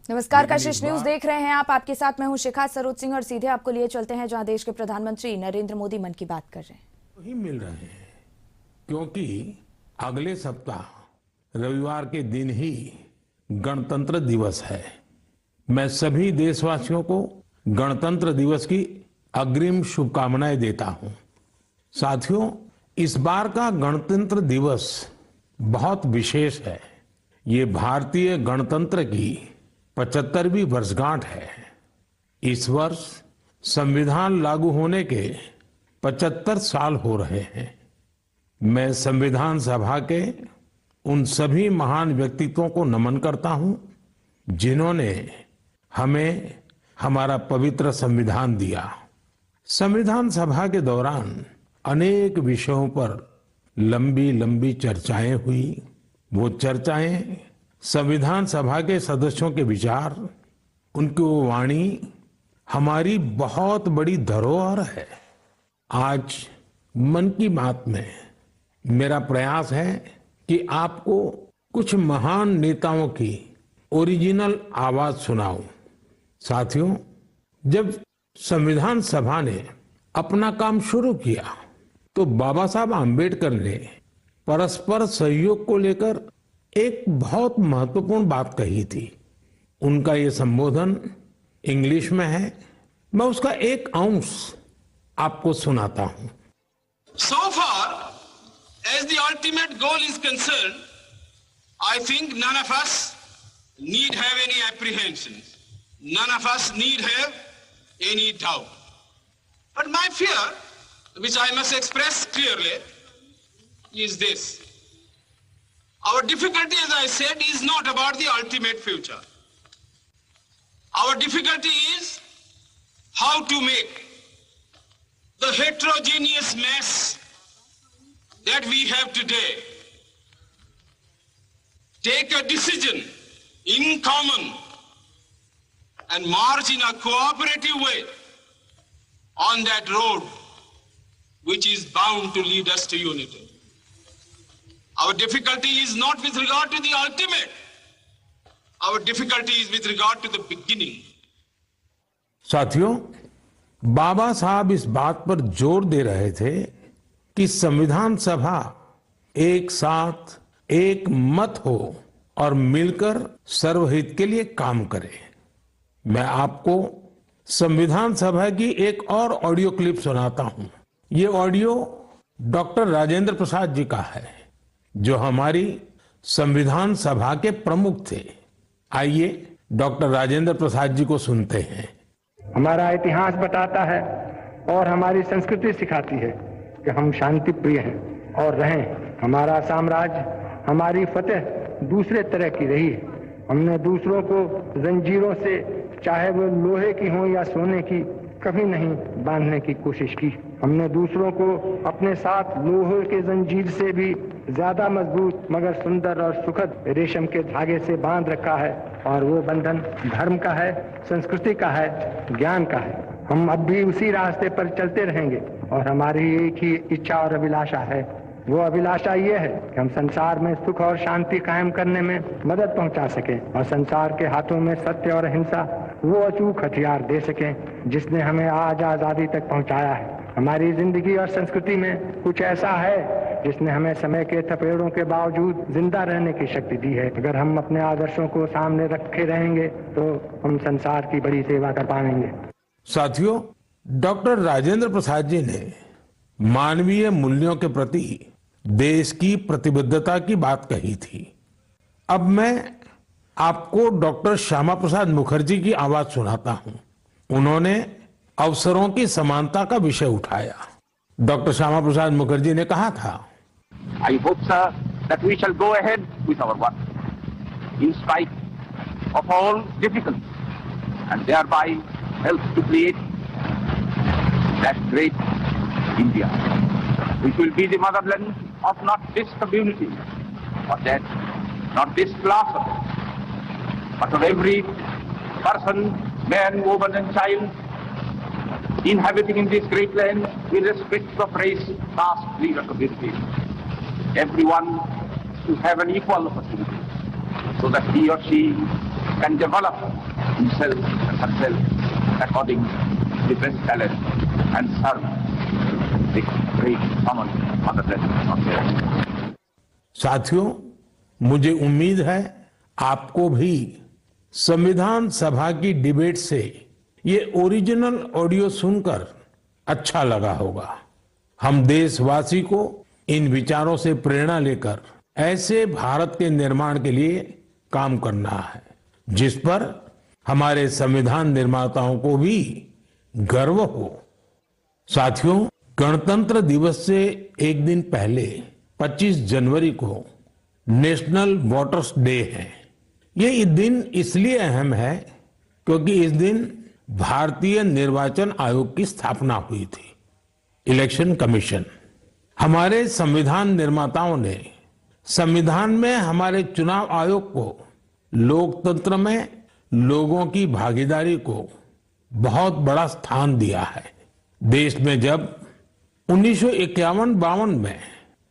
नमस्कार, कशिश न्यूज देख रहे हैं आप। आपके साथ मैं हूं शिखा सरोज सिंह और सीधे आपको लिए चलते हैं जहां देश के प्रधानमंत्री नरेंद्र मोदी मन की बात कर रहे हैं। ही मिल रहे हैं क्योंकि अगले सप्ताह रविवार के दिन ही गणतंत्र दिवस है। मैं सभी देशवासियों को गणतंत्र दिवस की अग्रिम शुभकामनाएं देता हूं। साथियों, इस बार का गणतंत्र दिवस बहुत विशेष है। ये भारतीय गणतंत्र की 75वीं वर्षगांठ है। इस वर्ष संविधान लागू होने के 75 साल हो रहे हैं। मैं संविधान सभा के उन सभी महान व्यक्तित्वों को नमन करता हूं जिन्होंने हमें हमारा पवित्र संविधान दिया। संविधान सभा के दौरान अनेक विषयों पर लंबी लंबी चर्चाएं हुई। वो चर्चाएं, संविधान सभा के सदस्यों के विचार, उनकी वो वाणी हमारी बहुत बड़ी धरोहर है। आज मन की बात में मेरा प्रयास है कि आपको कुछ महान नेताओं की ओरिजिनल आवाज सुनाऊं। साथियों, जब संविधान सभा ने अपना काम शुरू किया तो बाबा साहब आम्बेडकर ने परस्पर सहयोग को लेकर एक बहुत महत्वपूर्ण बात कही थी। उनका ये संबोधन इंग्लिश में है। मैं उसका एक अंश आपको सुनाता हूं। So far as the ultimate goal is concerned, I think none of us need have any apprehensions. None of us need have any doubt. But my fear, which I must express clearly, is this. Our difficulty, as I said, is not about the ultimate future. Our difficulty is how to make the heterogeneous mess that we have today take a decision in common and march in a cooperative way on that road which is bound to lead us to unity. Our difficulty is not with regard to the ultimate. Our difficulty is with regard to the beginning. साथियों, बाबा साहब इस बात पर जोर दे रहे थे कि संविधान सभा एक साथ एक मत हो और मिलकर सर्वहित के लिए काम करे। मैं आपको संविधान सभा की एक और ऑडियो क्लिप सुनाता हूं। ये ऑडियो डॉक्टर राजेंद्र प्रसाद जी का है, जो हमारी संविधान सभा के प्रमुख थे। आइए डॉक्टर राजेंद्र प्रसाद जी को सुनते हैं। हमारा इतिहास बताता है और हमारी संस्कृति सिखाती है कि हम शांति प्रिय हैं और रहें। हमारा साम्राज्य, हमारी फतेह दूसरे तरह की रही है। हमने दूसरों को जंजीरों से, चाहे वो लोहे की हो या सोने की, कभी नहीं बांधने की कोशिश की। हमने दूसरों को अपने साथ लोहे के जंजीर से भी ज्यादा मजबूत मगर सुंदर और सुखद रेशम के धागे से बांध रखा है, और वो बंधन धर्म का है, संस्कृति का है, ज्ञान का है। हम अब भी उसी रास्ते पर चलते रहेंगे और हमारी एक ही इच्छा और अभिलाषा है। वो अभिलाषा ये है कि हम संसार में सुख और शांति कायम करने में मदद पहुंचा सकें और संसार के हाथों में सत्य और अहिंसा वो अचूक हथियार दे सकें जिसने हमें आज आजादी तक पहुंचाया है। हमारी जिंदगी और संस्कृति में कुछ ऐसा है जिसने हमें समय के थपेड़ों के बावजूद जिंदा रहने की शक्ति दी है। अगर हम अपने आदर्शों को सामने रखे रहेंगे तो हम संसार की बड़ी सेवा कर पाएंगे। साथियों, डॉक्टर राजेंद्र प्रसाद जी ने मानवीय मूल्यों के प्रति देश की प्रतिबद्धता की बात कही थी। अब मैं आपको डॉक्टर श्यामा प्रसाद मुखर्जी की आवाज सुनाता हूं। उन्होंने अवसरों की समानता का विषय उठाया। डॉक्टर श्यामा प्रसाद मुखर्जी ने कहा था, I hope, sir, that we shall go ahead with our work in spite of all difficulties and thereby help to create that great India, which will be the motherland of not this community, or that, not this class of it, but of every person, man, woman and child inhabiting in this great land, irrespective of race, caste, creed or community. Everyone to have an equal opportunity so that he or she can develop himself and herself according to the best talent and serve the great common motherland of the earth. साथियों, मुझे उम्मीद है आपको भी संविधान सभा की debate से ये ओरिजिनल ऑडियो सुनकर अच्छा लगा होगा। हम देशवासी को इन विचारों से प्रेरणा लेकर ऐसे भारत के निर्माण के लिए काम करना है जिस पर हमारे संविधान निर्माताओं को भी गर्व हो। साथियों, गणतंत्र दिवस से एक दिन पहले 25 जनवरी को नेशनल वोटर्स डे है। ये दिन इसलिए अहम है क्योंकि इस दिन भारतीय निर्वाचन आयोग की स्थापना हुई थी। इलेक्शन कमीशन, हमारे संविधान निर्माताओं ने संविधान में हमारे चुनाव आयोग को लोकतंत्र में लोगों की भागीदारी को बहुत बड़ा स्थान दिया है। देश में जब 1951-52 में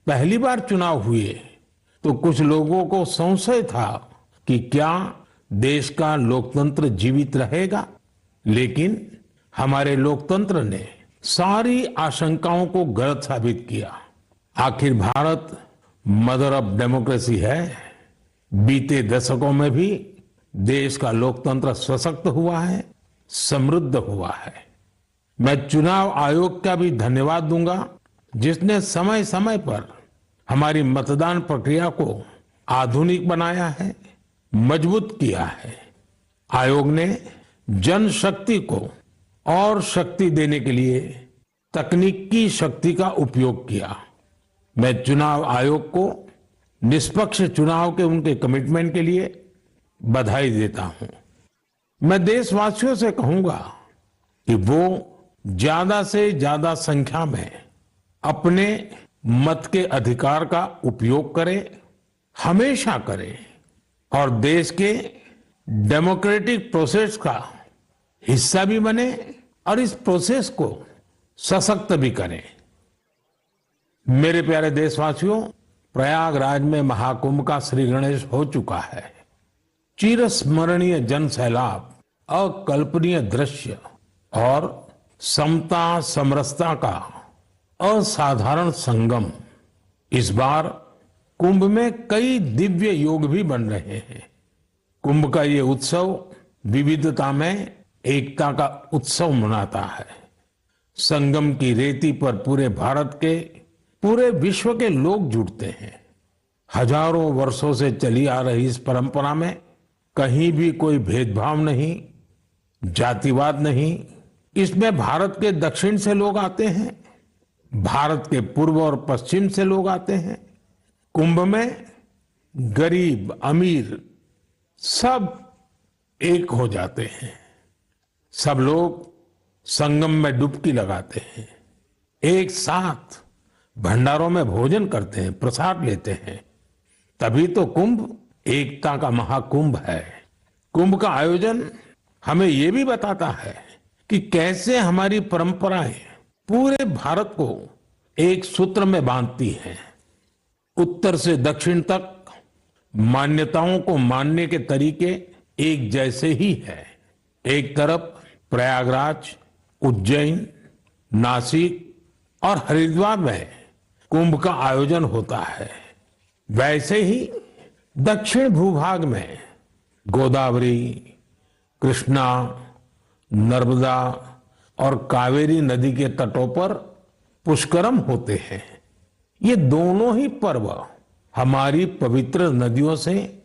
पहली बार चुनाव हुए तो कुछ लोगों को संशय था कि क्या देश का लोकतंत्र जीवित रहेगा, लेकिन हमारे लोकतंत्र ने सारी आशंकाओं को गलत साबित किया। आखिर भारत मदर ऑफ डेमोक्रेसी है। बीते दशकों में भी देश का लोकतंत्र सशक्त हुआ है, समृद्ध हुआ है। मैं चुनाव आयोग का भी धन्यवाद दूंगा जिसने समय समय पर हमारी मतदान प्रक्रिया को आधुनिक बनाया है, मजबूत किया है। आयोग ने जनशक्ति को और शक्ति देने के लिए तकनीकी शक्ति का उपयोग किया। मैं चुनाव आयोग को निष्पक्ष चुनाव के उनके कमिटमेंट के लिए बधाई देता हूं। मैं देशवासियों से कहूंगा कि वो ज्यादा से ज्यादा संख्या में अपने मत के अधिकार का उपयोग करें, हमेशा करें और देश के डेमोक्रेटिक प्रोसेस का हिस्सा भी बने और इस प्रोसेस को सशक्त भी करें। मेरे प्यारे देशवासियों, प्रयागराज में महाकुंभ का श्री गणेश हो चुका है। चिरस्मरणीय जन सैलाब, अकल्पनीय दृश्य और समता समरसता का असाधारण संगम। इस बार कुंभ में कई दिव्य योग भी बन रहे हैं। कुंभ का ये उत्सव विविधता में एकता का उत्सव मनाता है। संगम की रेती पर पूरे भारत के, पूरे विश्व के लोग जुड़ते हैं। हजारों वर्षों से चली आ रही इस परंपरा में कहीं भी कोई भेदभाव नहीं, जातिवाद नहीं। इसमें भारत के दक्षिण से लोग आते हैं, भारत के पूर्व और पश्चिम से लोग आते हैं। कुंभ में गरीब अमीर सब एक हो जाते हैं। सब लोग संगम में डुबकी लगाते हैं, एक साथ भंडारों में भोजन करते हैं, प्रसाद लेते हैं। तभी तो कुंभ एकता का महाकुंभ है। कुंभ का आयोजन हमें ये भी बताता है कि कैसे हमारी परंपराएं पूरे भारत को एक सूत्र में बांधती हैं। उत्तर से दक्षिण तक मान्यताओं को मानने के तरीके एक जैसे ही है। एक तरफ प्रयागराज, उज्जैन, नासिक और हरिद्वार में कुंभ का आयोजन होता है, वैसे ही दक्षिण भूभाग में गोदावरी, कृष्णा, नर्मदा और कावेरी नदी के तटों पर पुष्करम होते हैं। ये दोनों ही पर्व हमारी पवित्र नदियों से,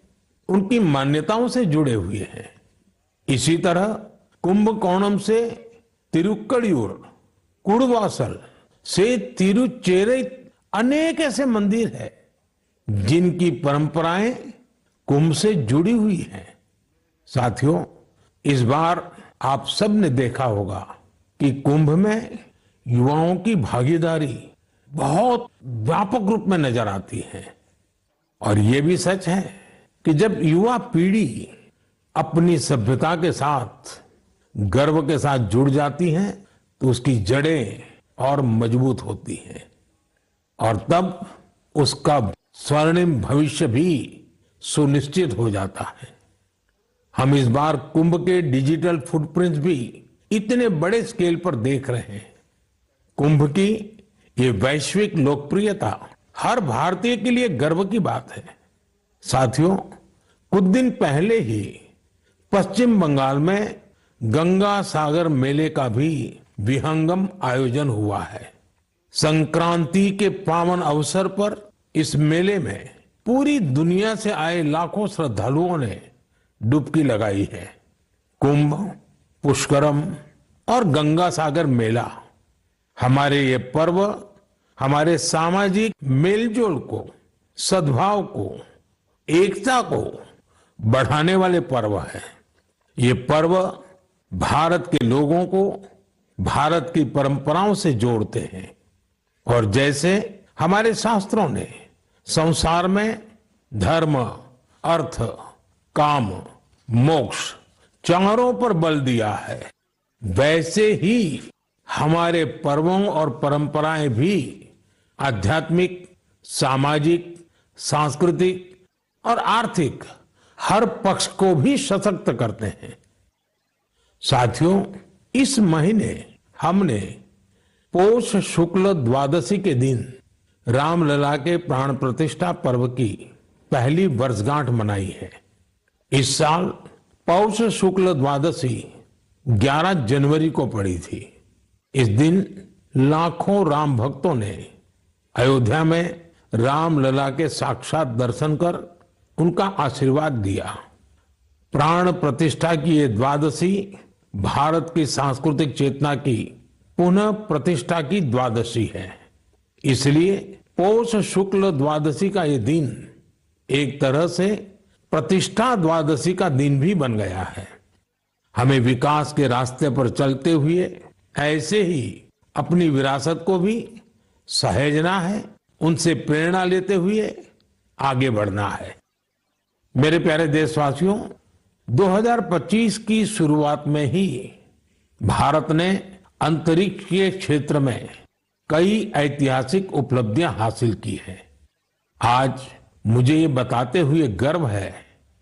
उनकी मान्यताओं से जुड़े हुए हैं। इसी तरह कुंभकोणम से तिरुक्कड़ियूर, कुड़वासल से तिरुचेरै अनेक ऐसे मंदिर हैं जिनकी परंपराएं कुंभ से जुड़ी हुई हैं। साथियों, इस बार आप सब ने देखा होगा कि कुंभ में युवाओं की भागीदारी बहुत व्यापक रूप में नजर आती है। और ये भी सच है कि जब युवा पीढ़ी अपनी सभ्यता के साथ गर्व के साथ जुड़ जाती है तो उसकी जड़ें और मजबूत होती हैं और तब उसका स्वर्णिम भविष्य भी सुनिश्चित हो जाता है। हम इस बार कुंभ के डिजिटल फुटप्रिंट्स भी इतने बड़े स्केल पर देख रहे हैं। कुंभ की ये वैश्विक लोकप्रियता हर भारतीय के लिए गर्व की बात है। साथियों, कुछ दिन पहले ही पश्चिम बंगाल में गंगा सागर मेले का भी विहंगम आयोजन हुआ है। संक्रांति के पावन अवसर पर इस मेले में पूरी दुनिया से आए लाखों श्रद्धालुओं ने डुबकी लगाई है। कुंभ, पुष्करम और गंगा सागर मेला हमारे ये पर्व हमारे सामाजिक मेलजोल को, सद्भाव को, एकता को बढ़ाने वाले पर्व है। ये पर्व भारत के लोगों को भारत की परंपराओं से जोड़ते हैं और जैसे हमारे शास्त्रों ने संसार में धर्म, अर्थ, काम, मोक्ष चारों पर बल दिया है, वैसे ही हमारे पर्वों और परंपराएं भी आध्यात्मिक, सामाजिक, सांस्कृतिक और आर्थिक हर पक्ष को भी सशक्त करते हैं। साथियों, इस महीने हमने पौष शुक्ल द्वादशी के दिन रामलला के प्राण प्रतिष्ठा पर्व की पहली वर्षगांठ मनाई है। इस साल पौष शुक्ल द्वादशी 11 जनवरी को पड़ी थी। इस दिन लाखों राम भक्तों ने अयोध्या में रामलला के साक्षात दर्शन कर उनका आशीर्वाद दिया। प्राण प्रतिष्ठा की ये द्वादशी भारत की सांस्कृतिक चेतना की पुनः प्रतिष्ठा की द्वादशी है। इसलिए पौष शुक्ल द्वादशी का ये दिन एक तरह से प्रतिष्ठा द्वादशी का दिन भी बन गया है। हमें विकास के रास्ते पर चलते हुए ऐसे ही अपनी विरासत को भी सहेजना है, उनसे प्रेरणा लेते हुए आगे बढ़ना है। मेरे प्यारे देशवासियों, 2025 की शुरुआत में ही भारत ने अंतरिक्ष के क्षेत्र में कई ऐतिहासिक उपलब्धियां हासिल की हैं। आज मुझे ये बताते हुए गर्व है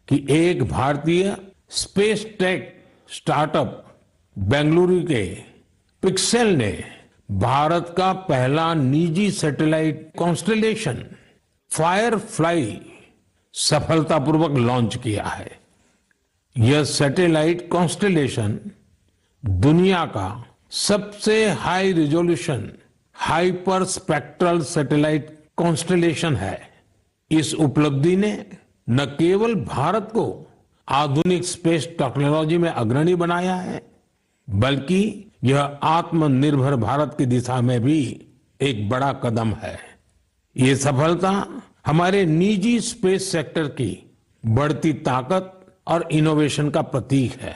कि एक भारतीय स्पेस टेक स्टार्टअप बेंगलुरु के पिक्सेल ने भारत का पहला निजी सैटेलाइट कॉन्स्टेलेशन फायरफ्लाई सफलतापूर्वक लॉन्च किया है। यह सैटेलाइट कॉन्स्टेलेशन दुनिया का सबसे high resolution hyper spectral satellite constellation है। इस उपलब्धि ने न केवल भारत को आधुनिक स्पेस टेक्नोलॉजी में अग्रणी बनाया है, बल्कि यह आत्मनिर्भर भारत की दिशा में भी एक बड़ा कदम है। ये सफलता हमारे निजी स्पेस सेक्टर की बढ़ती ताकत और इनोवेशन का प्रतीक है।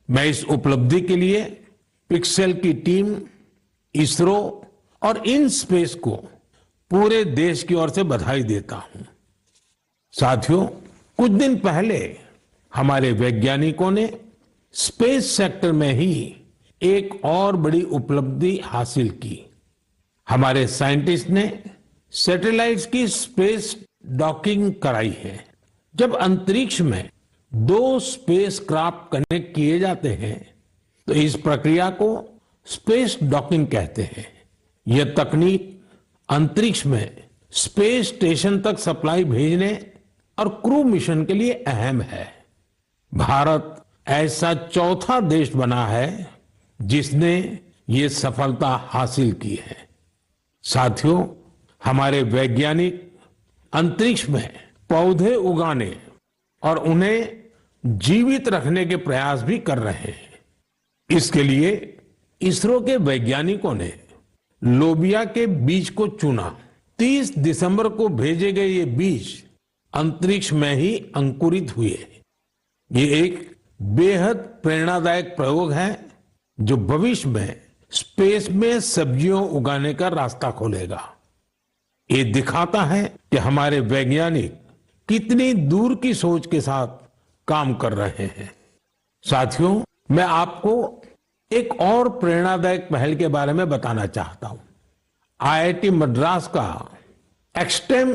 मैं इस उपलब्धि के लिए पिक्सेल की टीम, इसरो और इन स्पेस को पूरे देश की ओर से बधाई देता हूं। साथियों, कुछ दिन पहले हमारे वैज्ञानिकों ने स्पेस सेक्टर में ही एक और बड़ी उपलब्धि हासिल की। हमारे साइंटिस्ट ने सैटेलाइट्स की स्पेस डॉकिंग कराई है। जब अंतरिक्ष में 2 स्पेस क्राफ्ट कनेक्ट किए जाते हैं तो इस प्रक्रिया को स्पेस डॉकिंग कहते हैं। यह तकनीक अंतरिक्ष में स्पेस स्टेशन तक सप्लाई भेजने और क्रू मिशन के लिए अहम है। भारत ऐसा चौथा देश बना है जिसने ये सफलता हासिल की है। साथियों, हमारे वैज्ञानिक अंतरिक्ष में पौधे उगाने और उन्हें जीवित रखने के प्रयास भी कर रहे हैं। इसके लिए इसरो के वैज्ञानिकों ने लोबिया के बीज को चुना। 30 दिसंबर को भेजे गए ये बीज अंतरिक्ष में ही अंकुरित हुए। ये एक बेहद प्रेरणादायक प्रयोग है जो भविष्य में स्पेस में सब्जियों उगाने का रास्ता खोलेगा। ये दिखाता है कि हमारे वैज्ञानिक कितनी दूर की सोच के साथ काम कर रहे हैं। साथियों, मैं आपको एक और प्रेरणादायक पहल के बारे में बताना चाहता हूं। आईआईटी मद्रास का एक्सटेम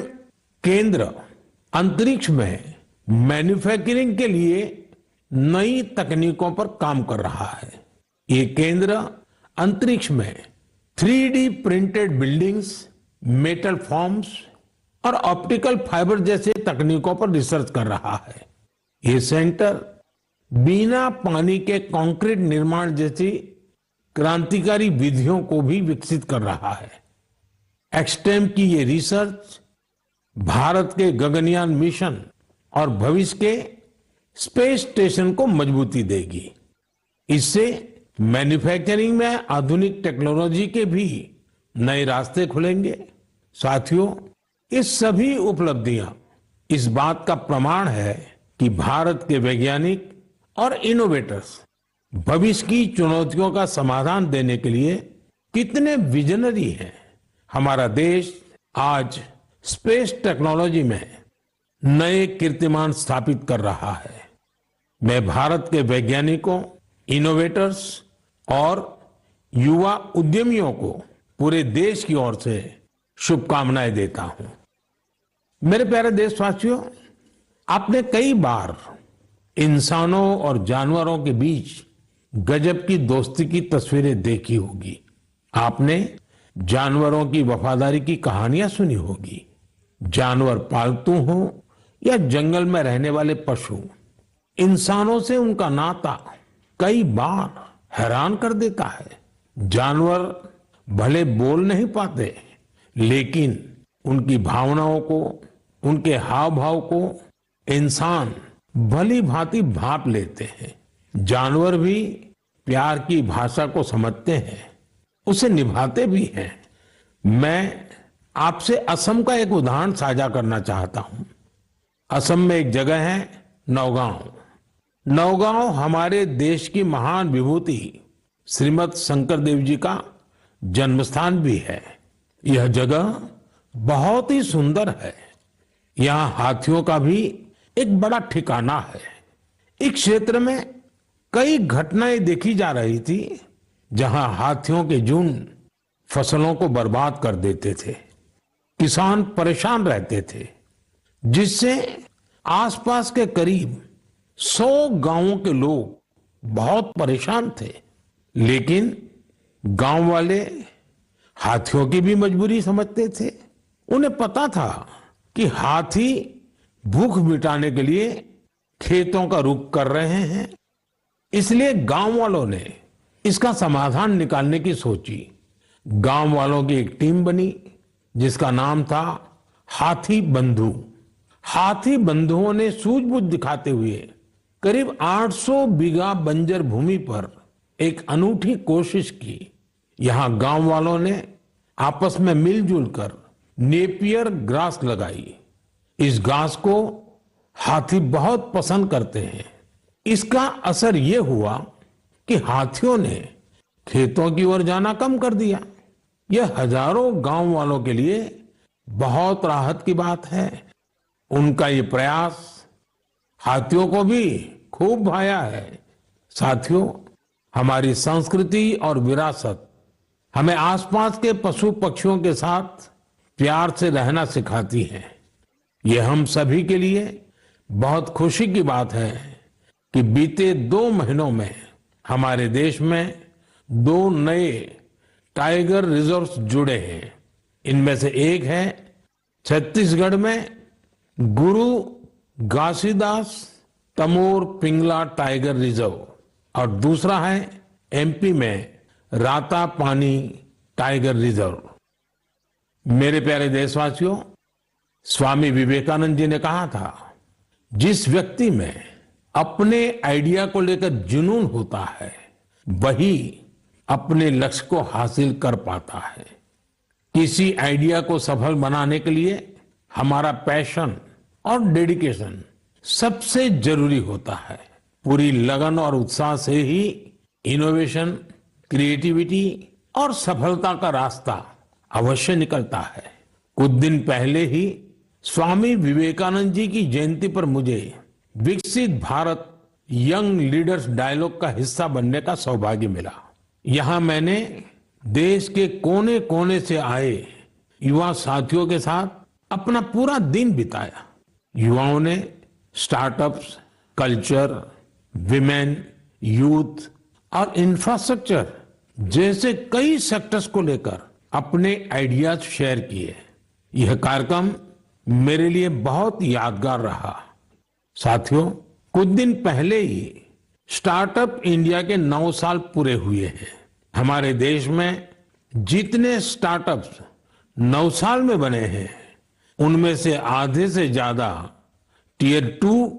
केंद्र अंतरिक्ष में मैन्युफैक्चरिंग के लिए नई तकनीकों पर काम कर रहा है। ये केंद्र अंतरिक्ष में 3D printed buildings, metal forms और ऑप्टिकल फाइबर जैसे तकनीकों पर रिसर्च कर रहा है। ये सेंटर बिना पानी के कंक्रीट निर्माण जैसी क्रांतिकारी विधियों को भी विकसित कर रहा है। एक्सटेम की ये रिसर्च भारत के गगनयान मिशन और भविष्य के स्पेस स्टेशन को मजबूती देगी। इससे मैन्युफैक्चरिंग में आधुनिक टेक्नोलॉजी के भी नए रास्ते खुलेंगे। साथियों, ये सभी उपलब्धियां इस बात का प्रमाण है कि भारत के वैज्ञानिक और इनोवेटर्स भविष्य की चुनौतियों का समाधान देने के लिए कितने विजनरी हैं। हमारा देश आज स्पेस टेक्नोलॉजी में नए कीर्तिमान स्थापित कर रहा है। मैं भारत के वैज्ञानिकों, इनोवेटर्स और युवा उद्यमियों को पूरे देश की ओर से शुभकामनाएं देता हूं। मेरे प्यारे देशवासियों, आपने कई बार इंसानों और जानवरों के बीच गजब की दोस्ती की तस्वीरें देखी होगी। आपने जानवरों की वफादारी की कहानियां सुनी होगी। जानवर पालतू हो या जंगल में रहने वाले पशु, इंसानों से उनका नाता कई बार हैरान कर देता है। जानवर भले बोल नहीं पाते, लेकिन उनकी भावनाओं को, उनके हाव भाव को इंसान भली भांति भांप लेते हैं। जानवर भी प्यार की भाषा को समझते हैं, उसे निभाते भी हैं। मैं आपसे असम का एक उदाहरण साझा करना चाहता हूं। असम में एक जगह है नौगांव। नौगांव हमारे देश की महान विभूति श्रीमद शंकर देव जी का जन्म स्थान भी है। यह जगह बहुत ही सुंदर है। यहाँ हाथियों का भी एक बड़ा ठिकाना है। इस क्षेत्र में कई घटनाएं देखी जा रही थी जहां हाथियों के झुंड फसलों को बर्बाद कर देते थे। किसान परेशान रहते थे, जिससे आसपास के करीब 100 गांवों के लोग बहुत परेशान थे। लेकिन गांव वाले हाथियों की भी मजबूरी समझते थे। उन्हें पता था कि हाथी भूख मिटाने के लिए खेतों का रुख कर रहे हैं, इसलिए गांव वालों ने इसका समाधान निकालने की सोची। गांव वालों की एक टीम बनी जिसका नाम था हाथी बंधु। हाथी बंधुओं ने सूझबूझ दिखाते हुए करीब 800 बीघा बंजर भूमि पर एक अनूठी कोशिश की। यहां गांव वालों ने आपस में मिलजुल कर नेपियर ग्रास लगाई। इस घास को हाथी बहुत पसंद करते हैं। इसका असर यह हुआ कि हाथियों ने खेतों की ओर जाना कम कर दिया। यह हजारों गांव वालों के लिए बहुत राहत की बात है। उनका ये प्रयास हाथियों को भी खूब भाया है। साथियों, हमारी संस्कृति और विरासत हमें आसपास के पशु पक्षियों के साथ प्यार से रहना सिखाती है। ये हम सभी के लिए बहुत खुशी की बात है कि बीते 2 महीनों में हमारे देश में 2 नए टाइगर रिजर्व्स जुड़े हैं। इनमें से एक है छत्तीसगढ़ में गुरु घासीदास तमोर पिंगला टाइगर रिजर्व और दूसरा है एमपी में राता पानी टाइगर रिजर्व। मेरे प्यारे देशवासियों, स्वामी विवेकानंद जी ने कहा था, जिस व्यक्ति में अपने आइडिया को लेकर जुनून होता है वही अपने लक्ष्य को हासिल कर पाता है। किसी आइडिया को सफल बनाने के लिए हमारा पैशन और डेडिकेशन सबसे जरूरी होता है। पूरी लगन और उत्साह से ही इनोवेशन, क्रिएटिविटी और सफलता का रास्ता अवश्य निकलता है। कुछ दिन पहले ही स्वामी विवेकानंद जी की जयंती पर मुझे विकसित भारत यंग लीडर्स डायलॉग का हिस्सा बनने का सौभाग्य मिला। यहां मैंने देश के कोने कोने से आए युवा साथियों के साथ अपना पूरा दिन बिताया। युवाओं ने स्टार्टअप्स, कल्चर, विमेन, यूथ और इंफ्रास्ट्रक्चर जैसे कई सेक्टर्स को लेकर अपने आइडियाज शेयर किए। यह कार्यक्रम मेरे लिए बहुत यादगार रहा। साथियों, कुछ दिन पहले ही स्टार्टअप इंडिया के 9 साल पूरे हुए हैं। हमारे देश में जितने स्टार्टअप्स 9 साल में बने हैं, उनमें से आधे से ज्यादा टियर 2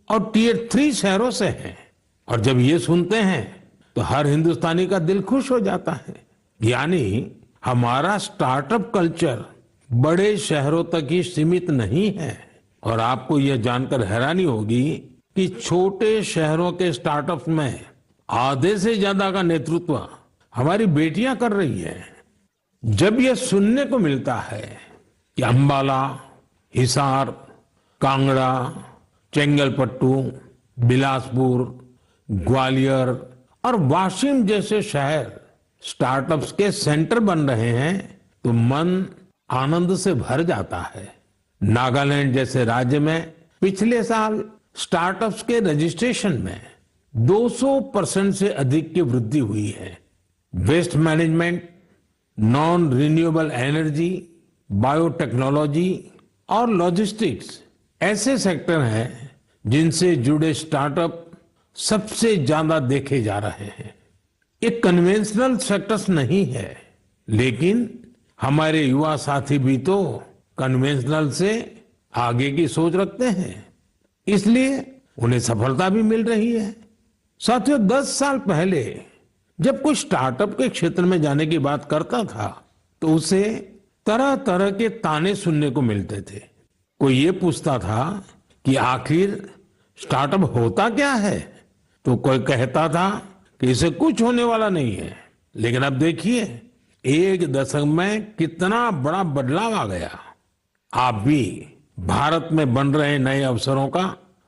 और टियर 3 शहरों से हैं। और जब ये सुनते हैं तो हर हिंदुस्तानी का दिल खुश हो जाता है। यानी हमारा स्टार्टअप कल्चर बड़े शहरों तक ही सीमित नहीं है। और आपको यह जानकर हैरानी होगी कि छोटे शहरों के स्टार्टअप्स में आधे से ज्यादा का नेतृत्व हमारी बेटियां कर रही है। जब यह सुनने को मिलता है कि अंबाला, हिसार, कांगड़ा, चेंगलपट्टू, बिलासपुर, ग्वालियर और वाशिम जैसे शहर स्टार्टअप्स के सेंटर बन रहे हैं तो मन आनंद से भर जाता है। नागालैंड जैसे राज्य में पिछले साल स्टार्टअप्स के रजिस्ट्रेशन में 200% से अधिक की वृद्धि हुई है। Waste management, non renewable energy, biotechnology और लॉजिस्टिक्स ऐसे सेक्टर हैं जिनसे जुड़े स्टार्टअप सबसे ज्यादा देखे जा रहे हैं। ये कन्वेंशनल सेक्टर्स नहीं है, लेकिन हमारे युवा साथी भी तो कन्वेंशनल से आगे की सोच रखते हैं, इसलिए उन्हें सफलता भी मिल रही है। साथियों, 10 साल पहले जब कोई स्टार्टअप के क्षेत्र में जाने की बात करता था तो उसे तरह तरह के ताने सुनने को मिलते थे। कोई ये पूछता था कि आखिर स्टार्टअप होता क्या है, तो कोई कहता था कि इसे कुछ होने वाला नहीं है। लेकिन अब देखिए, 1 दशक में कितना बड़ा बदलाव आ गया। आप भी भारत में बन रहे नए अवसरों का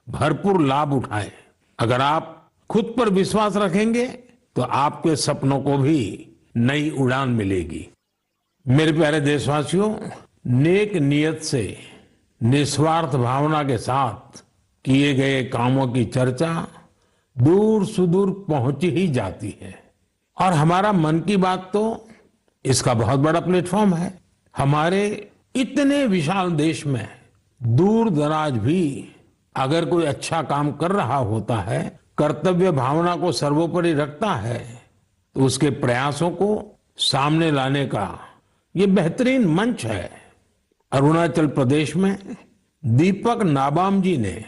भरपूर लाभ उठाएं। अगर आप खुद पर विश्वास रखेंगे तो आपके सपनों को भी नई उड़ान मिलेगी। मेरे प्यारे देशवासियों, नेक नियत से निस्वार्थ भावना के साथ किए गए कामों की चर्चा दूर सुदूर पहुंच ही जाती है। और हमारा मन की बात तो इसका बहुत बड़ा प्लेटफॉर्म है। हमारे इतने विशाल देश में दूर दराज भी अगर कोई अच्छा काम कर रहा होता है, कर्तव्य भावना को सर्वोपरि रखता है, तो उसके प्रयासों को सामने लाने का ये बेहतरीन मंच है। अरुणाचल प्रदेश में दीपक नाबाम जी ने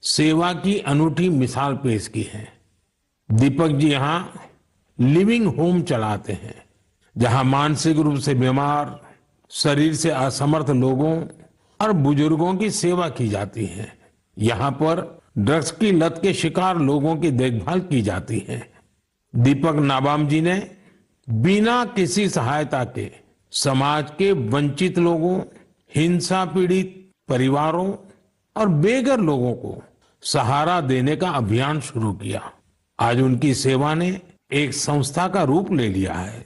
सेवा की अनूठी मिसाल पेश की है। दीपक जी यहाँ लिविंग होम चलाते हैं, जहां मानसिक रूप से बीमार, शरीर से असमर्थ लोगों और बुजुर्गों की सेवा की जाती है। यहाँ पर ड्रग्स की लत के शिकार लोगों की देखभाल की जाती है। दीपक नाबाम जी ने बिना किसी सहायता के समाज के वंचित लोगों, हिंसा पीड़ित परिवारों और बेघर लोगों को सहारा देने का अभियान शुरू किया। आज उनकी सेवा ने एक संस्था का रूप ले लिया है।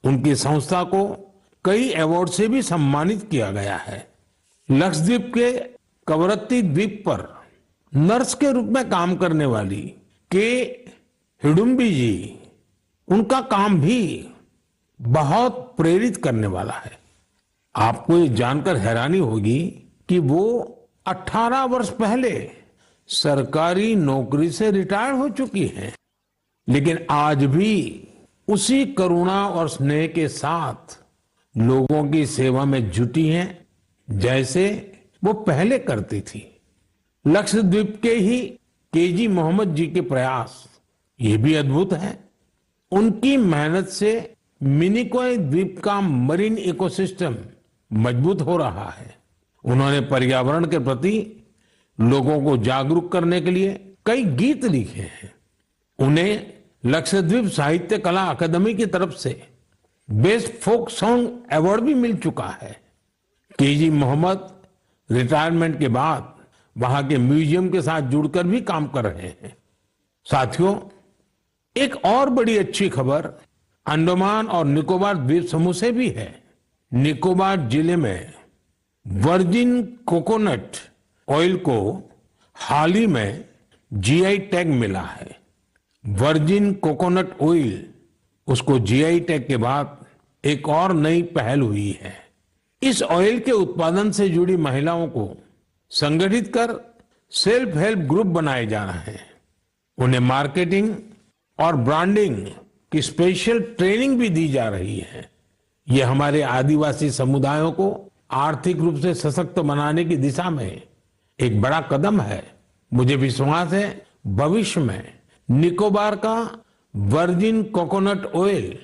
उनकी संस्था को कई अवार्ड से भी सम्मानित किया गया है। लक्षद्वीप के कवरत्ती द्वीप पर नर्स के रूप में काम करने वाली के हिडुम्बी जी, उनका काम भी बहुत प्रेरित करने वाला है। आपको ये जानकर हैरानी होगी कि वो 18 वर्ष पहले सरकारी नौकरी से रिटायर हो चुकी हैं, लेकिन आज भी उसी करुणा और स्नेह के साथ लोगों की सेवा में जुटी हैं जैसे वो पहले करती थी। लक्षद्वीप के ही केजी मोहम्मद जी के प्रयास ये भी अद्भुत है। उनकी मेहनत से मिनिकॉय द्वीप का मरीन इकोसिस्टम मजबूत हो रहा है। उन्होंने पर्यावरण के प्रति लोगों को जागरूक करने के लिए कई गीत लिखे हैं। उन्हें लक्षद्वीप साहित्य कला अकादमी की तरफ से बेस्ट फोक सॉन्ग अवार्ड भी मिल चुका है। केजी मोहम्मद रिटायरमेंट के बाद वहां के म्यूजियम के साथ जुड़कर भी काम कर रहे हैं। साथियों, एक और बड़ी अच्छी खबर अंडमान और निकोबार द्वीप समूह से भी है। निकोबार जिले में वर्जिन कोकोनट ऑयल को हाल ही में जीआई टैग मिला है। वर्जिन कोकोनट ऑयल, उसको जीआई टैग के बाद एक और नई पहल हुई है। इस ऑयल के उत्पादन से जुड़ी महिलाओं को संगठित कर सेल्फ हेल्प ग्रुप बनाए जा रहे हैं। उन्हें मार्केटिंग और ब्रांडिंग की स्पेशल ट्रेनिंग भी दी जा रही है। ये हमारे आदिवासी समुदायों को आर्थिक रूप से सशक्त बनाने की दिशा में एक बड़ा कदम है। मुझे विश्वास है भविष्य में निकोबार का वर्जिन कोकोनट ऑयल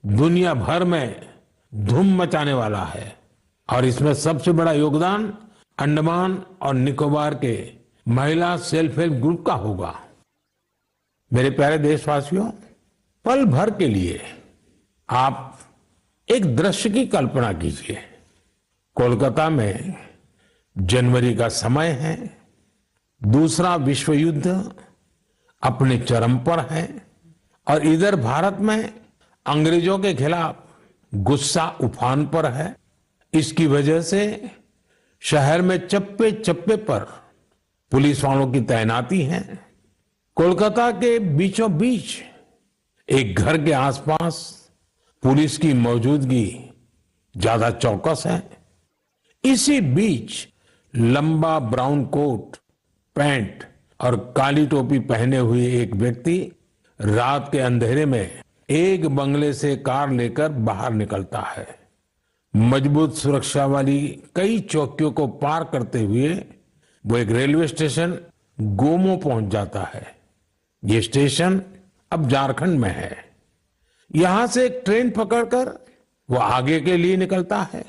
दुनिया भर में धूम मचाने वाला है और इसमें सबसे बड़ा योगदान अंडमान और निकोबार के महिला सेल्फ हेल्प ग्रुप का होगा। मेरे प्यारे देशवासियों, पल भर के लिए आप एक दृश्य की कल्पना कीजिए। कोलकाता में जनवरी का समय है, दूसरा विश्व युद्ध अपने चरम पर है और इधर भारत में अंग्रेजों के खिलाफ गुस्सा उफान पर है। इसकी वजह से शहर में चप्पे चप्पे पर पुलिस वालों की तैनाती है। कोलकाता के बीचों बीच एक घर के आसपास पुलिस की मौजूदगी ज्यादा चौकस है। इसी बीच लंबा ब्राउन कोट, पैंट और काली टोपी पहने हुए एक व्यक्ति रात के अंधेरे में एक बंगले से कार लेकर बाहर निकलता है। मजबूत सुरक्षा वाली कई चौकियों को पार करते हुए वो एक रेलवे स्टेशन गोमो पहुंच जाता है। ये स्टेशन अब झारखंड में है। यहां से एक ट्रेन पकड़कर वो आगे के लिए निकलता है।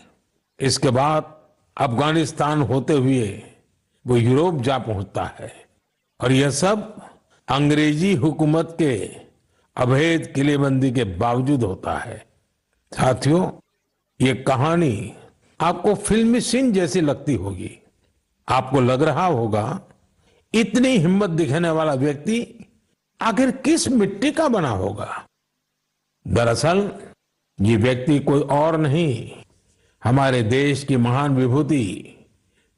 इसके बाद अफगानिस्तान होते हुए वो यूरोप जा पहुंचता है और यह सब अंग्रेजी हुकूमत के अवैध किलेबंदी के बावजूद होता है। साथियों, ये कहानी आपको फिल्मी सीन जैसी लगती होगी। आपको लग रहा होगा इतनी हिम्मत दिखाने वाला व्यक्ति आखिर किस मिट्टी का बना होगा। दरअसल ये व्यक्ति कोई और नहीं, हमारे देश की महान विभूति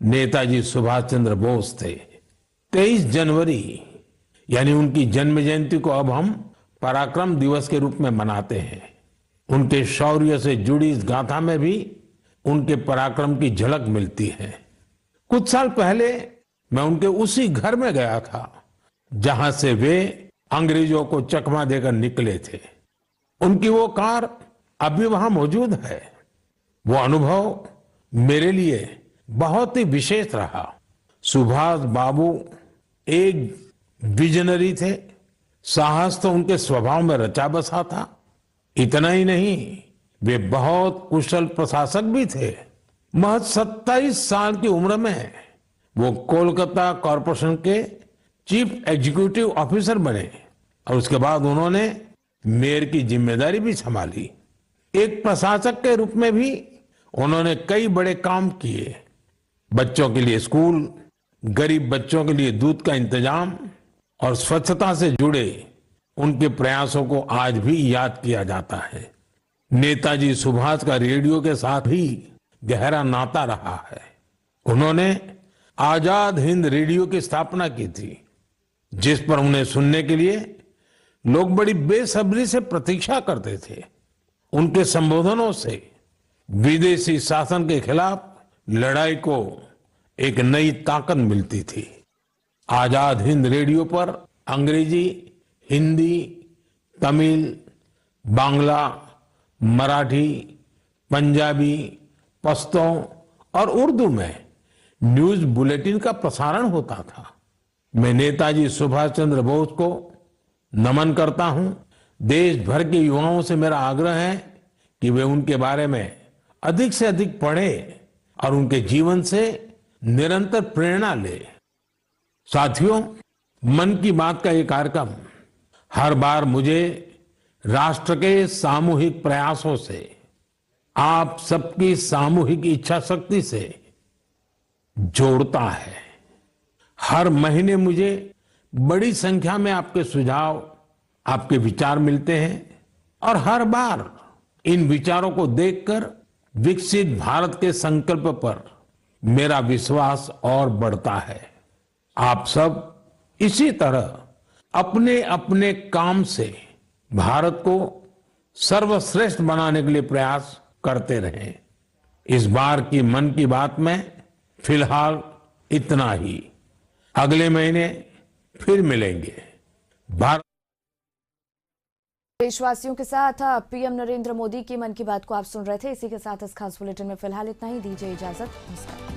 नेताजी सुभाष चंद्र बोस थे। 23 जनवरी यानी उनकी जन्म जयंती को अब हम पराक्रम दिवस के रूप में मनाते हैं। उनके शौर्य से जुड़ी इस गाथा में भी उनके पराक्रम की झलक मिलती है। कुछ साल पहले मैं उनके उसी घर में गया था जहां से वे अंग्रेजों को चकमा देकर निकले थे। उनकी वो कार अभी वहां मौजूद है। वो अनुभव मेरे लिए बहुत ही विशेष रहा। सुभाष बाबू एक विजनरी थे। साहस तो उनके स्वभाव में रचा बसा था। इतना ही नहीं, वे बहुत कुशल प्रशासक भी थे। महज 27 साल की उम्र में वो कोलकाता कॉरपोरेशन के चीफ एग्जीक्यूटिव ऑफिसर बने और उसके बाद उन्होंने मेयर की जिम्मेदारी भी संभाली। एक प्रशासक के रूप में भी उन्होंने कई बड़े काम किए। बच्चों के लिए स्कूल, गरीब बच्चों के लिए दूध का इंतजाम और स्वच्छता से जुड़े उनके प्रयासों को आज भी याद किया जाता है। नेताजी सुभाष का रेडियो के साथ भी गहरा नाता रहा है। उन्होंने आजाद हिंद रेडियो की स्थापना की थी, जिस पर उन्हें सुनने के लिए लोग बड़ी बेसब्री से प्रतीक्षा करते थे। उनके संबोधनों से विदेशी शासन के खिलाफ लड़ाई को एक नई ताकत मिलती थी। आजाद हिंद रेडियो पर अंग्रेजी, हिंदी, तमिल, बांग्ला, मराठी, पंजाबी, पश्तो और उर्दू में न्यूज बुलेटिन का प्रसारण होता था। मैं नेताजी सुभाष चंद्र बोस को नमन करता हूं। देश भर के युवाओं से मेरा आग्रह है कि वे उनके बारे में अधिक से अधिक पढ़ें और उनके जीवन से निरंतर प्रेरणा ले। साथियों, मन की बात का ये कार्यक्रम हर बार मुझे राष्ट्र के सामूहिक प्रयासों से, आप सबकी सामूहिक इच्छा शक्ति से जोड़ता है। हर महीने मुझे बड़ी संख्या में आपके सुझाव, आपके विचार मिलते हैं और हर बार इन विचारों को देखकर विकसित भारत के संकल्प पर मेरा विश्वास और बढ़ता है। आप सब इसी तरह अपने अपने काम से भारत को सर्वश्रेष्ठ बनाने के लिए प्रयास करते रहें। इस बार की मन की बात में फिलहाल इतना ही। अगले महीने फिर मिलेंगे। भारत देशवासियों के साथ पीएम नरेंद्र मोदी की मन की बात को आप सुन रहे थे। इसी के साथ इस खास बुलेटिन में फिलहाल इतना ही। दीजिए इजाजत। नमस्कार।